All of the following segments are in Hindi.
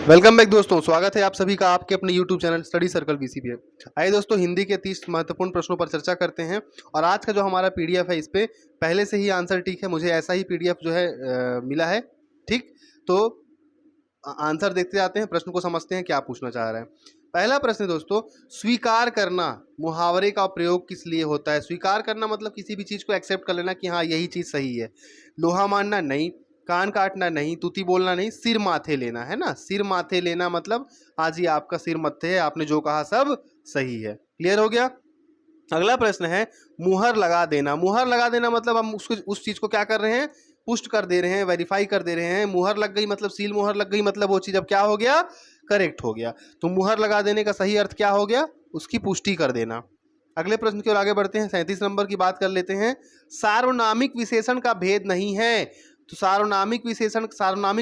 वेलकम बैक दोस्तों, स्वागत है आप सभी का आपके अपने YouTube channel study circle VCB है। आइए दोस्तों, हिंदी के 30 महत्वपूर्ण प्रश्नों पर चर्चा करते हैं। और आज का जो हमारा पीडीएफ है, इस पे पहले से ही आंसर ठीक है, मुझे ऐसा ही पीडीएफ जो है मिला है। ठीक, तो आंसर देखते जाते हैं, प्रश्न को समझते हैं क्या पूछना चाह रहे हैं। पहला प्रश्न है दोस्तों, स्वीकार करना मुहावरे का प्रयोग किस लिए होता है? स्वीकार करना मतलब किसी भी चीज को एक्सेप्ट कर लेना कि हाँ यही चीज सही है। लोहा मानना नहीं, कान काटना नहीं, तूती बोलना नहीं, सिर माथे लेना है ना। सिर माथे लेना मतलब हाँ जी आपका सिर मत्थे है, आपने जो कहा सब सही है। क्लियर हो गया। अगला प्रश्न है, मुहर लगा देना। मुहर लगा देना मतलब हम उसको उस चीज को क्या कर रहे हैं, पुष्ट कर दे रहे हैं, वेरीफाई कर दे रहे हैं। मुहर लग गई मतलब सील मुहर लग गई मतलब वो चीज अब क्या हो गया, करेक्ट हो गया। तो मुहर लगा देने का सही अर्थ क्या हो गया, उसकी पुष्टि कर देना। अगले प्रश्न की ओर आगे बढ़ते हैं, 37 नंबर की बात कर लेते हैं। सार्वनामिक विशेषण का भेद नहीं है। तो सार्वनामिक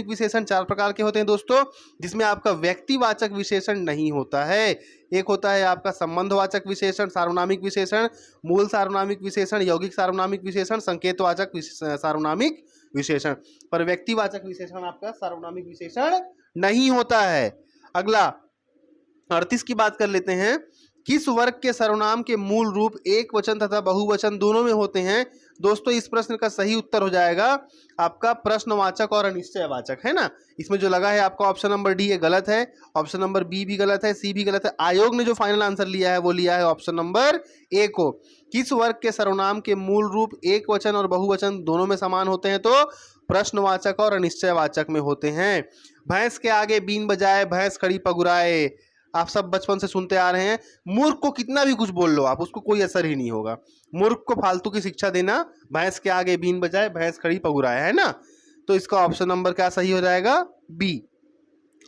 विशेषण चार प्रकार के होते हैं दोस्तों, जिसमें आपका व्यक्तिवाचक विशेषण नहीं होता है। एक होता है आपका संबंधवाचक विशेषण सार्वनामिक विशेषण, मूल सार्वनामिक विशेषण, यौगिक सार्वनामिक विशेषण, संकेतवाचक सार्वनामिक विशेषण। पर व्यक्तिवाचक विशेषण आपका सार्वनामिक विशेषण नहीं होता है। अगला 38 की बात कर लेते हैं। किस वर्ग के सर्वनाम के मूल रूप एक वचन तथा बहुवचन दोनों में होते हैं? दोस्तों इस प्रश्न का सही उत्तर हो जाएगा आपका प्रश्नवाचक और अनिश्चयवाचक, है ना। इसमें जो लगा है आपका ऑप्शन नंबर डी ये गलत है, ऑप्शन नंबर बी भी गलत है, सी भी गलत है। आयोग ने जो फाइनल आंसर लिया है वो लिया है ऑप्शन नंबर ए को। किस वर्ग के सर्वनाम के मूल रूप एक वचन और बहुवचन दोनों में समान होते हैं? तो प्रश्नवाचक और अनिश्चयवाचक में होते हैं। भैंस के आगे बीन बजाए भैंस खड़ी पगुराए, आप सब बचपन से सुनते आ रहे हैं। मूर्ख को कितना भी कुछ बोल लो आप, उसको कोई असर ही नहीं होगा। मूर्ख को फालतू की शिक्षा देना, भैंस के आगे बीन बजाए भैंस खड़ी पगुराए, है ना। तो इसका ऑप्शन नंबर क्या सही हो जाएगा, बी।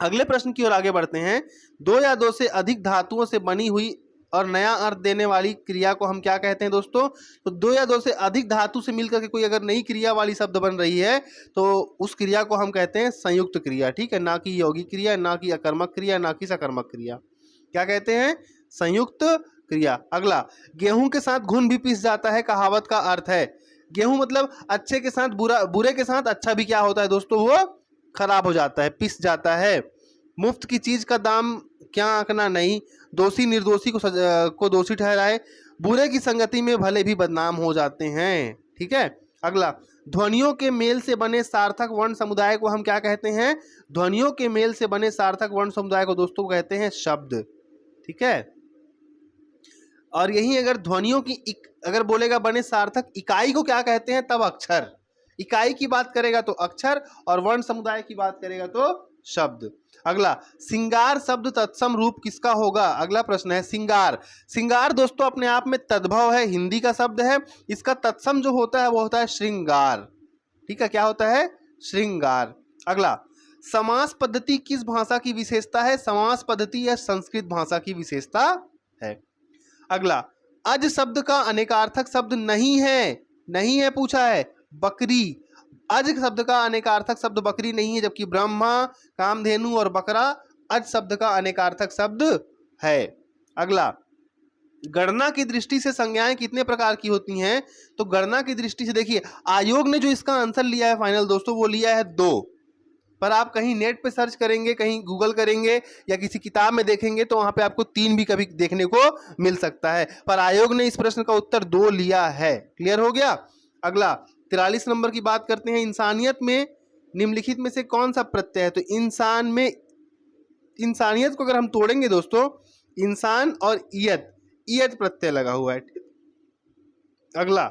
अगले प्रश्न की ओर आगे बढ़ते हैं। दो या दो से अधिक धातुओं से बनी हुई और नया अर्थ देने वाली क्रिया को हम क्या कहते हैं दोस्तों? तो दो या दो से अधिक धातु से मिलकर के कोई अगर नई क्रिया वाली शब्द बन रही है तो उस क्रिया को हम कहते हैं संयुक्त क्रिया। ठीक है, ना कि यौगिक क्रिया, ना कि अकर्मक क्रिया, ना कि सकर्मक क्रिया। क्या कहते हैं, संयुक्त क्रिया। अगला, गेहूं के साथ घुन भी पिस जाता है, कहावत का अर्थ है। गेहूं मतलब अच्छे के साथ बुरा, बुरे के साथ अच्छा भी क्या होता है दोस्तों, वो खराब हो जाता है, पिस जाता है। मुफ्त की चीज का दाम क्या आंकना नहीं, दोषी निर्दोषी को दोषी ठहराए, बुरे की संगति में भले भी बदनाम हो जाते हैं। ठीक है। अगला, ध्वनियों के मेल से बने सार्थक वर्ण समुदाय को हम क्या कहते हैं? ध्वनियों के मेल से बने सार्थक वर्ण समुदाय को दोस्तों कहते हैं शब्द। ठीक है। और यही अगर ध्वनियों की अगर बोलेगा बने सार्थक इकाई को क्या कहते हैं, तब अक्षर। इकाई की बात करेगा तो अक्षर, और वर्ण समुदाय की बात करेगा तो शब्द। अगला, सिंगार शब्द तत्सम रूप किसका होगा? अगला प्रश्न है सिंगार। सिंगार दोस्तों अपने आप में तद्भव है, हिंदी का शब्द है। इसका तत्सम जो होता है वो होता है श्रृंगार। ठीक है, क्या होता है, श्रृंगार। अगला, समास पद्धति किस भाषा की विशेषता है? समास पद्धति यह संस्कृत भाषा की विशेषता है। अगला, अज शब्द का अनेकार्थक शब्द नहीं है, नहीं है पूछा है, बकरी। अज शब्द का अनेकार्थक शब्द बकरी नहीं है, जबकि ब्रह्मा, कामधेनु और बकरा अज शब्द का अनेकार्थक शब्द है। अगला, गणना की दृष्टि से संज्ञाएं कितने प्रकार की होती हैं? तो गणना की दृष्टि से देखिए, आयोग ने जो इसका आंसर लिया है फाइनल दोस्तों, वो लिया है 2। पर आप कहीं नेट पे सर्च करेंगे, कहीं गूगल करेंगे या किसी किताब में देखेंगे तो वहां पे आपको 3 भी कभी देखने को मिल सकता है। पर आयोग ने इस प्रश्न का उत्तर 2 लिया है। क्लियर हो गया। अगला 43 नंबर की बात करते हैं। इंसानियत में निम्नलिखित में से कौन सा प्रत्यय है? तो इंसान में, इंसानियत को अगर हम तोड़ेंगे दोस्तों, इंसान और ईयत, ईयत प्रत्यय लगा हुआ है। अगला,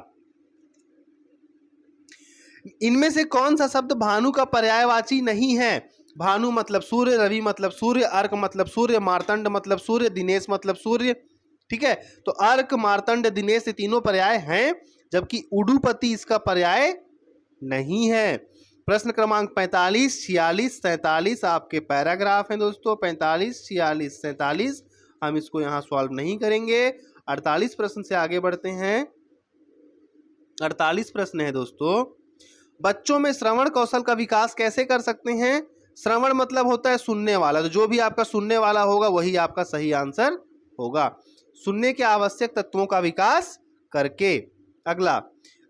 इनमें से कौन सा शब्द भानु का पर्यायवाची नहीं है? भानु मतलब सूर्य, रवि मतलब सूर्य, अर्क मतलब सूर्य, मार्तंड मतलब सूर्य, दिनेश मतलब सूर्य। ठीक है, तो अर्क, मार्तंड, दिनेश ये तीनों पर्याय हैं, जबकि उडुपति इसका पर्याय नहीं है। प्रश्न क्रमांक 45, 46, 47 आपके पैराग्राफ हैं दोस्तों। 45, 46, 47 हम इसको यहाँ सॉल्व नहीं करेंगे। 48 प्रश्न से आगे बढ़ते हैं। 48 प्रश्न है दोस्तों, बच्चों में श्रवण कौशल का विकास कैसे कर सकते हैं? श्रवण मतलब होता है सुनने वाला, तो जो भी आपका सुनने वाला होगा वही आपका सही आंसर होगा। सुनने के आवश्यक तत्वों का विकास करके। अगला,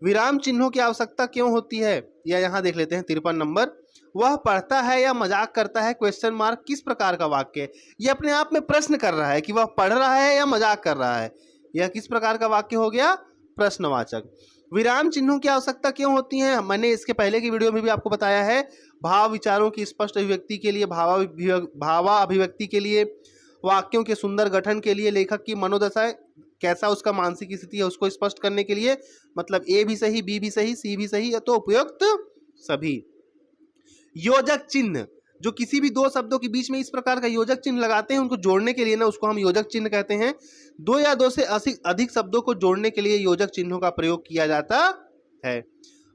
विराम चिन्हों की आवश्यकता क्यों होती है? या यहां देख लेते हैं 53 नंबर। वह पढ़ता है या मजाक करता है क्वेश्चन मार्क किस प्रकार का वाक्य है। ये अपने आप में प्रश्न कर रहा है कि वह पढ़ रहा है या मजाक कर रहा है। यह किस प्रकार का वाक्य हो गया, प्रश्नवाचक। विराम चिन्हों की आवश्यकता क्यों होती है, मैंने इसके पहले की वीडियो में भी आपको बताया है। भाव विचारों की स्पष्ट अभिव्यक्ति के लिए, भावाभिव्यक्ति के लिए, वाक्यों के सुंदर गठन के लिए, लेखक की मनोदशा कैसा उसका मानसिक स्थिति है उसको स्पष्ट करने के लिए, मतलब ए भी सही, बी भी सही, सी भी सही, तो उपयुक्त सभी। योजक चिन्ह, जो किसी भी दो शब्दों के बीच में इस प्रकार का योजक चिन्ह लगाते हैं उनको जोड़ने के लिए ना, उसको हम योजक चिन्ह कहते हैं। दो या दो से अधिक शब्दों को जोड़ने के लिए योजक चिन्हों का प्रयोग किया जाता है।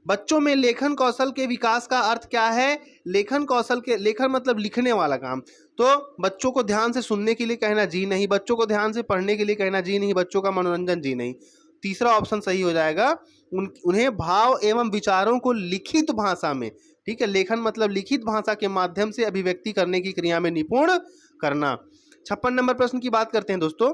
बच्चों में लेखन कौशल के विकास का अर्थ क्या है। लेखन कौशल के, लेखन मतलब लिखने वाला काम, तो बच्चों को ध्यान से सुनने के लिए कहना जी नहीं, बच्चों को ध्यान से पढ़ने के लिए कहना जी नहीं, बच्चों का मनोरंजन जी नहीं। तीसरा ऑप्शन सही हो जाएगा। उन्हें भाव एवं विचारों को लिखित भाषा में, ठीक है, लेखन मतलब लिखित भाषा के माध्यम से अभिव्यक्ति करने की क्रिया में निपुण करना। 56 नंबर प्रश्न की बात करते हैं दोस्तों।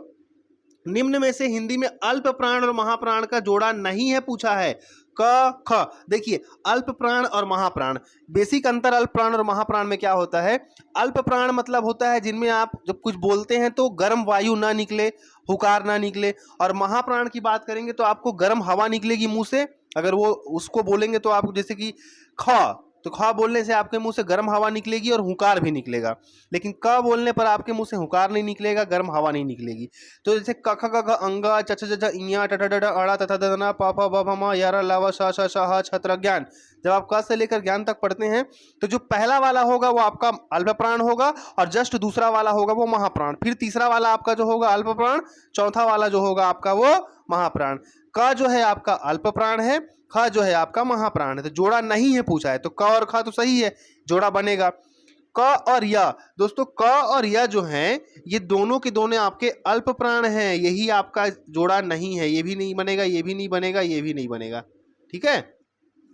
निम्न में से हिंदी में अल्प प्राण और महाप्राण का जोड़ा नहीं है पूछा है। क ख, देखिए अल्प प्राण और महाप्राण, बेसिक अंतर अल्प प्राण और महाप्राण में क्या होता है। अल्प प्राण मतलब होता है जिनमें आप जब कुछ बोलते हैं तो गर्म वायु ना निकले, हुकार ना निकले। और महाप्राण की बात करेंगे तो आपको गर्म हवा निकलेगी मुंह से, अगर वो उसको बोलेंगे तो आपको, जैसे कि ख, तो ख बोलने से आपके मुंह से गर्म हवा निकलेगी और हुकार भी निकलेगा। लेकिन क बोलने पर आपके मुंह से हुकार नहीं निकलेगा, गर्म हवा नहीं निकलेगी। तो जैसे क ख ग घ अंगा च छ ज झ इया ट ठ ड अड़ा त थ द न प फ ब भ म य र ल व श श ह छत्र ज्ञान। जब आप क से लेकर ज्ञान तक पढ़ते हैं तो जो पहला वाला होगा वो आपका अल्प प्राण होगा और जस्ट दूसरा वाला होगा वो महाप्राण, फिर तीसरा वाला आपका जो होगा अल्प प्राण, चौथा वाला जो होगा आपका वो महाप्राण। क जो है आपका अल्प प्राण है, ख जो है आपका महाप्राण है। तो जोड़ा नहीं है पूछा है, तो क और ख तो सही है, जोड़ा बनेगा। क और य, दोस्तों क और य जो हैं ये दोनों के दोनों आपके अल्प प्राण हैं, यही आपका जोड़ा नहीं है। ये भी नहीं बनेगा, ये भी नहीं बनेगा, ये भी नहीं बनेगा, ठीक है।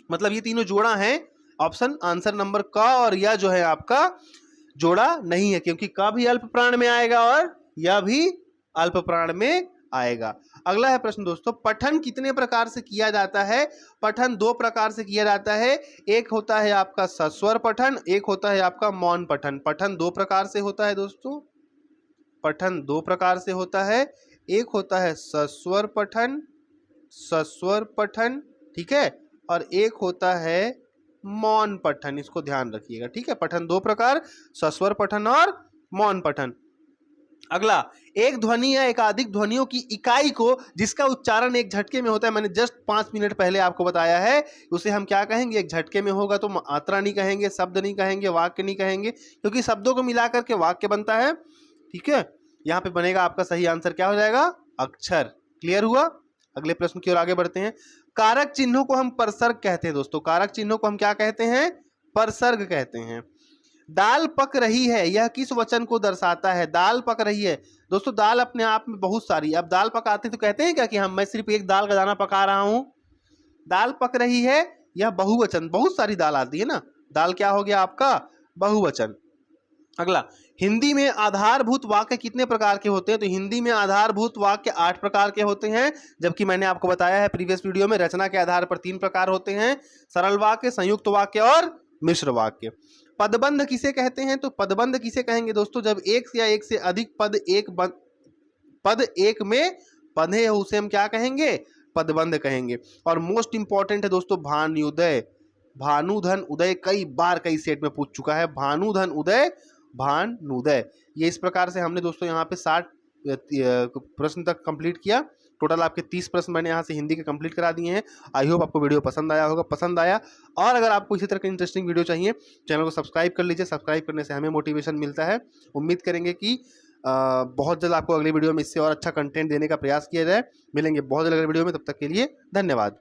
मतलब ये तीनों जोड़ा हैं। ऑप्शन आंसर नंबर क और य जो है आपका जोड़ा नहीं है, क्योंकि क भी अल्प प्राण में आएगा और य भी अल्प प्राण में आएगा। अगला है प्रश्न दोस्तों, पठन कितने प्रकार से किया जाता है। पठन दो प्रकार से किया जाता है, एक होता है आपका सस्वर पठन, एक होता है आपका मौन पठन। पठन दो प्रकार से होता है दोस्तों, पठन दो प्रकार से होता है, एक होता है सस्वर पठन, सस्वर पठन, ठीक है, और एक होता है मौन पठन। इसको ध्यान रखिएगा, ठीक है। पठन दो प्रकार, सस्वर पठन और मौन पठन। अगला, एक ध्वनि या एकाधिक ध्वनियों की इकाई को जिसका उच्चारण एक झटके में होता है, मैंने जस्ट 5 मिनट पहले आपको बताया है, उसे हम क्या कहेंगे, एक झटके में होगा तो मात्रा नहीं कहेंगे, शब्द नहीं कहेंगे, वाक्य नहीं कहेंगे, क्योंकि शब्दों को मिलाकर के वाक्य बनता है, ठीक है। यहाँ पे बनेगा आपका सही आंसर क्या हो जाएगा, अक्षर। क्लियर हुआ। अगले प्रश्न की ओर आगे बढ़ते हैं। कारक चिन्हों को हम परसर्ग कहते हैं दोस्तों, कारक चिन्हों को हम क्या कहते हैं, परसर्ग कहते हैं। दाल पक रही है, यह किस वचन को दर्शाता है। दाल पक रही है दोस्तों, दाल अपने आप में बहुत सारी, अब दाल पकाते तो कहते हैं क्या कि मैं सिर्फ एक दाल का दाना पका रहा हूं। दाल पक रही है यह बहुवचन, बहुत सारी दाल आती है ना, दाल क्या हो गया आपका, बहुवचन। अगला, हिंदी में आधारभूत वाक्य कितने प्रकार के होते हैं। तो हिंदी में आधारभूत वाक्य 8 प्रकार के होते हैं, जबकि मैंने आपको बताया है प्रीवियस वीडियो में रचना के आधार पर 3 प्रकार होते हैं, सरल वाक्य, संयुक्त वाक्य और मिश्र वाक्य। पदबंध किसे कहते हैं। तो पदबंध किसे कहेंगे दोस्तों, जब एक या एक से अधिक पद एक में बंधे हो उसे हम क्या कहेंगे, पदबंध कहेंगे। और मोस्ट इंपॉर्टेंट है दोस्तों भानुदय, भानुधन उदय, कई बार कई सेट में पूछ चुका है, भानुधन उदय, भानुदय। ये इस प्रकार से हमने दोस्तों यहाँ पे 60 प्रश्न तक कंप्लीट किया। टोटल आपके 30 प्रश्न मैंने यहाँ से हिंदी के कंप्लीट करा दिए हैं। आई होप आपको वीडियो पसंद आया होगा, पसंद आया और अगर आपको इसी तरह की इंटरेस्टिंग वीडियो चाहिए चैनल को सब्सक्राइब कर लीजिए। सब्सक्राइब करने से हमें मोटिवेशन मिलता है। उम्मीद करेंगे कि बहुत जल्द आपको अगली वीडियो में इससे और अच्छा कंटेंट देने का प्रयास किया जाए। मिलेंगे बहुत जल्द अगली वीडियो में, तब तक के लिए धन्यवाद।